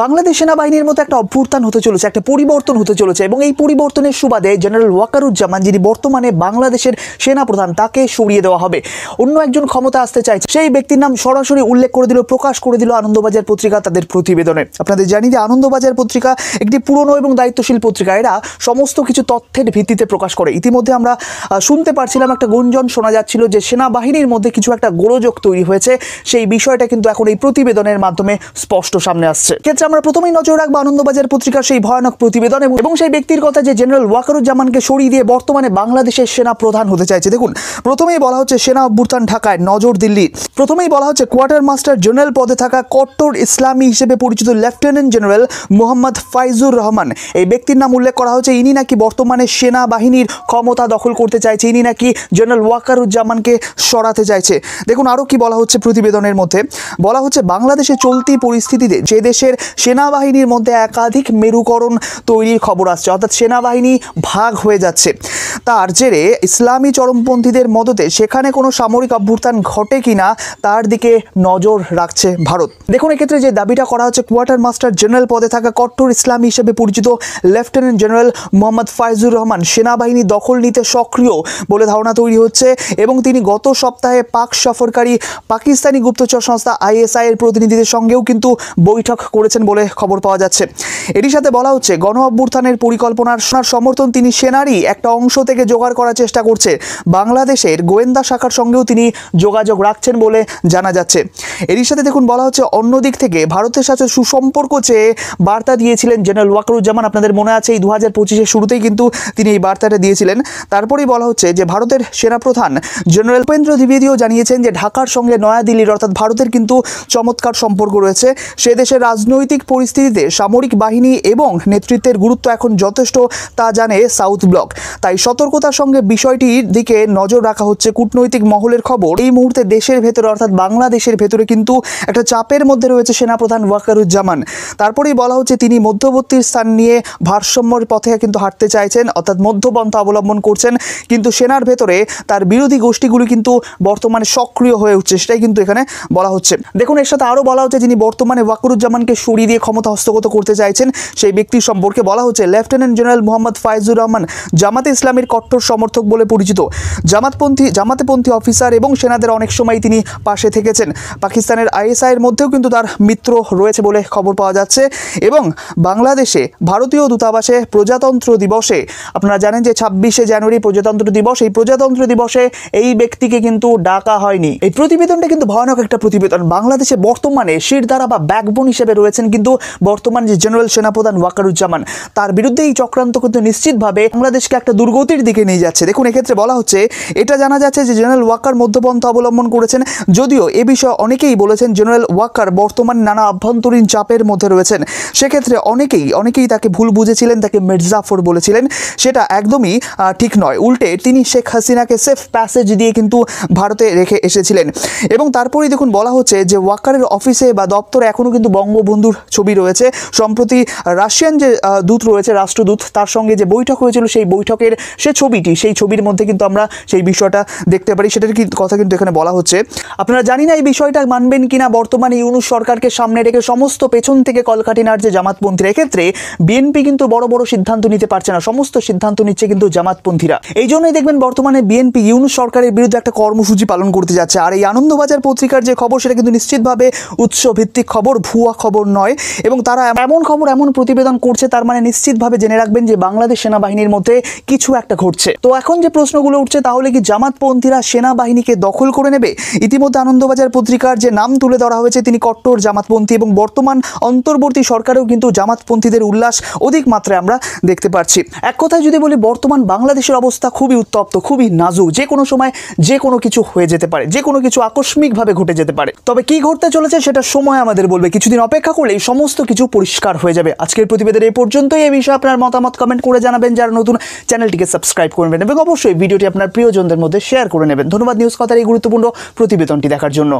বাংলাদেশ সেনাবাহিনীর মতো একটা অভ্যুত্থান হতে চলেছে, একটা পরিবর্তন হতে চলেছে এবং এই পরিবর্তনের সুবাদে জেনারেল ওয়াকারুজ্জামান, যিনি বর্তমানে বাংলাদেশের সেনাপ্রধান, তাকে সরিয়ে দেওয়া হবে। অন্য একজন ক্ষমতা আসতে চাইছে, সেই ব্যক্তির নাম সরাসরি উল্লেখ করে দিল, প্রকাশ করে দিল আনন্দবাজার পত্রিকা তাদের প্রতিবেদনে। আপনাদের জানি যে আনন্দবাজার পত্রিকা একটি পুরনো এবং দায়িত্বশীল পত্রিকা। এরা সমস্ত কিছু তথ্যের ভিত্তিতে প্রকাশ করে। ইতিমধ্যে আমরা শুনতে পারছিলাম, একটা গুঞ্জন শোনা যাচ্ছিল যে সেনাবাহিনীর মধ্যে কিছু একটা গোলযোগ তৈরি হয়েছে। সেই বিষয়টা কিন্তু এখন এই প্রতিবেদনের মাধ্যমে স্পষ্ট সামনে আসছে। ক্ষেত্রে আমরা প্রথমেই নজর রাখবো আনন্দবাজার পত্রিকার সেই ভয়ানক প্রতিবেদন এবং সেই ব্যক্তির কথা যে জেনারেল ওয়াকারুজ্জামানকে সরিয়ে দিয়ে বর্তমানে বাংলাদেশের সেনা প্রধান হতে চাইছে। দেখুন, প্রথমেই বলা হচ্ছে সেনা অভ্যুত্থান ঢাকায়, নজর দিল্লি। প্রথমেই বলা হচ্ছে কোয়ার্টার মাস্টার জেনারেল পদে থাকা কট্টর ইসলামী হিসেবে পরিচিত লেফটেন্যান্ট জেনারেল মোহাম্মদ ফাইজুর রহমান, এই ব্যক্তির নাম উল্লেখ করা হচ্ছে। ইনি নাকি বর্তমানে সেনাবাহিনীর ক্ষমতা দখল করতে চাইছে, ইনি নাকি জেনারেল ওয়াকারুজ্জামানকে সরাতে চাইছে। দেখুন আরও কি বলা হচ্ছে প্রতিবেদনের মধ্যে। বলা হচ্ছে বাংলাদেশে চলতি পরিস্থিতিতে যে দেশের সেনাবাহিনীর মধ্যে একাধিক মেরুকরণ তৈরির খবর আসছে, অর্থাৎ সেনাবাহিনী ভাগ হয়ে যাচ্ছে, তার জেরে ইসলামী চরমপন্থীদের মদতে সেখানে কোনো সামরিক অভ্যুত্থান ঘটে কিনা তার দিকে নজর রাখছে ভারত। দেখুন এক্ষেত্রে যে দাবিটা করা হচ্ছে, কোয়ার্টার মাস্টার জেনারেল পদে থাকা কট্টর ইসলামী হিসেবে পরিচিত লেফটেন্যান্ট জেনারেল মোহাম্মদ ফাইজুর রহমান সেনাবাহিনী দখল নিতে সক্রিয় বলে ধারণা তৈরি হচ্ছে এবং তিনি গত সপ্তাহে পাক সফরকারী পাকিস্তানি গুপ্তচর সংস্থা ISI এর প্রতিনিধিদের সঙ্গেও কিন্তু বৈঠক করেছেন বলে খবর পাওয়া যাচ্ছে। এরই সাথে বলা হচ্ছে গণ অভ্যুত্থানের পরিকল্পনার সমর্থন তিনি সেনারই একটা অংশ থেকে জোগাড় করার চেষ্টা করছে। বাংলাদেশের গোয়েন্দা শাখার সঙ্গেও তিনি যোগাযোগ রাখছেন বলে জানা যাচ্ছে। এরই সাথে দেখুন বলা হচ্ছে অন্যদিক থেকে ভারতের সাথে সুসম্পর্ক চেয়ে বার্তা দিয়েছিলেন জেনারেল ওয়াকারুজ্জামান। আপনাদের মনে আছে এই 2025-এর শুরুতেই কিন্তু তিনি এই বার্তাটা দিয়েছিলেন। তারপরেই বলা হচ্ছে যে ভারতের সেনাপ্রধান জেনারেল উপেন্দ্র দ্বিবেদীও জানিয়েছেন যে ঢাকার সঙ্গে নয়াদিল্লির অর্থাৎ ভারতের কিন্তু চমৎকার সম্পর্ক রয়েছে। সে দেশের রাজনৈতিক পরিস্থিতিতে সামরিক বাহিনী এবং নেতৃত্বের গুরুত্ব এখন যথেষ্ট, তা জানে সাউথ ব্লক। তাই সতর্কতার সঙ্গে বিষয়টির দিকে নজর রাখা হচ্ছে। কূটনৈতিক মহলের খবর, এই মুহূর্তে দেশের ভেতরে অর্থাৎ বাংলাদেশের ভেতরে কিন্তু একটা চাপের মধ্যে রয়েছে সেনাপ্রধান ওয়াকারুজ্জামান। তারপরেই বলা হচ্ছে তিনি মধ্যবর্তী স্থান নিয়ে ভারসাম্যের পথে কিন্তু হাঁটতে চাইছেন, অর্থাৎ মধ্যপন্থা অবলম্বন করছেন, কিন্তু সেনার ভেতরে তার বিরোধী গোষ্ঠীগুলি কিন্তু বর্তমানে সক্রিয় হয়ে উঠছে, সেটাই কিন্তু এখানে বলা হচ্ছে। দেখুন এর সাথে আরও বলা হচ্ছে যিনি বর্তমানে ওয়াকারুজ্জামানকে সরিয়ে দিয়ে ক্ষমতা হস্তগত করতে চাইছেন, সেই ব্যক্তির সম্পর্কে বলা হচ্ছে লেফটেন্যান্ট জেনারেল মোহাম্মদ ফাইজুর রহমান, জামাতে ইসলামের কট্টর সমর্থক বলে পরিচিত, জামাতেপন্থী অফিসার এবং সেনাদের অনেক সময় তিনি পাশে থেকেছেন। পাকিস্তানের ISI এর মধ্যেও কিন্তু তার মিত্র রয়েছে বলে খবর পাওয়া যাচ্ছে। এবং বাংলাদেশে ভারতীয় দূতাবাসে প্রজাতন্ত্র দিবসে, আপনারা জানেন যে 26শে জানুয়ারি প্রজাতন্ত্র দিবস, এই প্রজাতন্ত্র দিবসে এই ব্যক্তিকে কিন্তু ডাকা হয়নি। এই প্রতিবেদনটা কিন্তু ভয়ানক একটা প্রতিবেদন। বাংলাদেশে বর্তমানে শিরদাঁড়া বা ব্যাকবোন হিসেবে রয়েছেন কিন্তু বর্তমান যে জেনারেল সেনাপ্রধান ওয়াকারুজ্জামান, তার বিরুদ্ধে এই চক্রান্ত কিন্তু নিশ্চিতভাবে বাংলাদেশকে একটা দুর্গতির দিকে নিয়ে যাচ্ছে। দেখুন এক্ষেত্রে বলা হচ্ছে, এটা জানা যাচ্ছে যে জেনারেল ওয়াকার মধ্যপন্থা অবলম্বন করেছেন, যদিও এ বিষয়ে অনেকেই বলেছেন জেনারেল ওয়াকার বর্তমান নানা আভ্যন্তরীণ চাপের মধ্যে রয়েছেন। সেক্ষেত্রে অনেকেই তাকে ভুল বুঝেছিলেন, তাকে মির্জাফর বলেছিলেন, সেটা একদমই ঠিক নয়। উল্টে তিনি শেখ হাসিনাকে সেফ প্যাসেজ দিয়ে কিন্তু ভারতে রেখে এসেছিলেন। এবং তারপরেই দেখুন বলা হচ্ছে যে ওয়াকারের অফিসে বা দপ্তরে এখনও কিন্তু বঙ্গবন্ধুর ছবি রয়েছে। সম্প্রতি রাশিয়ান যে দূত রয়েছে, রাষ্ট্রদূত, তার সঙ্গে যে বৈঠক হয়েছিল সেই বৈঠকের সেই ছবির মধ্যে কিন্তু আমরা সেই বিষয়টা দেখতে পারি। সেটার কথা কিন্তু এখানে বলা হচ্ছে। আপনারা জানি না এই বিষয়টা মানবেন কিনা, বর্তমানে ইউনূস সরকারকে সামনে রেখে সমস্ত পেছন থেকে কলকাঠি নাড়ছে জামাতপন্থীরা। এক্ষেত্রে বিএনপি কিন্তু বড় বড় সিদ্ধান্ত নিতে পারছে না, সমস্ত সিদ্ধান্ত নিচ্ছে কিন্তু জামাতপন্থীরা। এই জন্যই দেখবেন বর্তমানে বিএনপি ইউনূস সরকারের বিরুদ্ধে একটা কর্মসূচি পালন করতে যাচ্ছে। আর এই আনন্দবাজার পত্রিকার যে খবর, সেটা কিন্তু নিশ্চিতভাবে উৎসভিত্তিক খবর, ভুয়া খবর নয়। এবং তারা এমন খবর, এমন প্রতিবেদন করছে, তার মানে নিশ্চিতভাবে জেনে রাখবেন যে বাংলাদেশ সেনাবাহিনীর মধ্যে কিছু একটা ঘটছে। তো এখন যে প্রশ্নগুলো উঠছে, তাহলে কি জামাতপন্থীরা সেনাবাহিনীকে দখল করে নেবে? ইতিমধ্যে আনন্দবাজার পত্রিকার যে নাম তুলে ধরা হয়েছে, তিনি কট্টর জামাতপন্থী এবং বর্তমান অন্তর্বর্তী সরকারেও কিন্তু জামাতপন্থীদের উল্লাস অধিক মাত্রায় আমরা দেখতে পাচ্ছি। এক কথায় যদি বলি, বর্তমান বাংলাদেশের অবস্থা খুবই উত্তপ্ত, খুবই নাজুক। যে কোনো সময় যে কোনো কিছু হয়ে যেতে পারে, যে কোনো কিছু আকস্মিকভাবে ঘটে যেতে পারে। তবে কি ঘটতে চলেছে সেটা সময় আমাদের বলবে। কিছুদিন অপেক্ষা করলেই সমস্ত কিছু পরিষ্কার হয়ে যাবে। আজকের প্রতিবেদন এই পর্যন্তই। এই বিষয়ে আপনার মতামত কমেন্ট করে জানাবেন। যারা নতুন, চ্যানেলটিকে সাবস্ক্রাইব করবেন এবং অবশ্যই ভিডিওটি আপনার প্রিয়জনদের মধ্যে শেয়ার করে নেবেন। ধন্যবাদ নিউজ কথার এই গুরুত্বপূর্ণ প্রতিবেদনটি দেখার জন্য।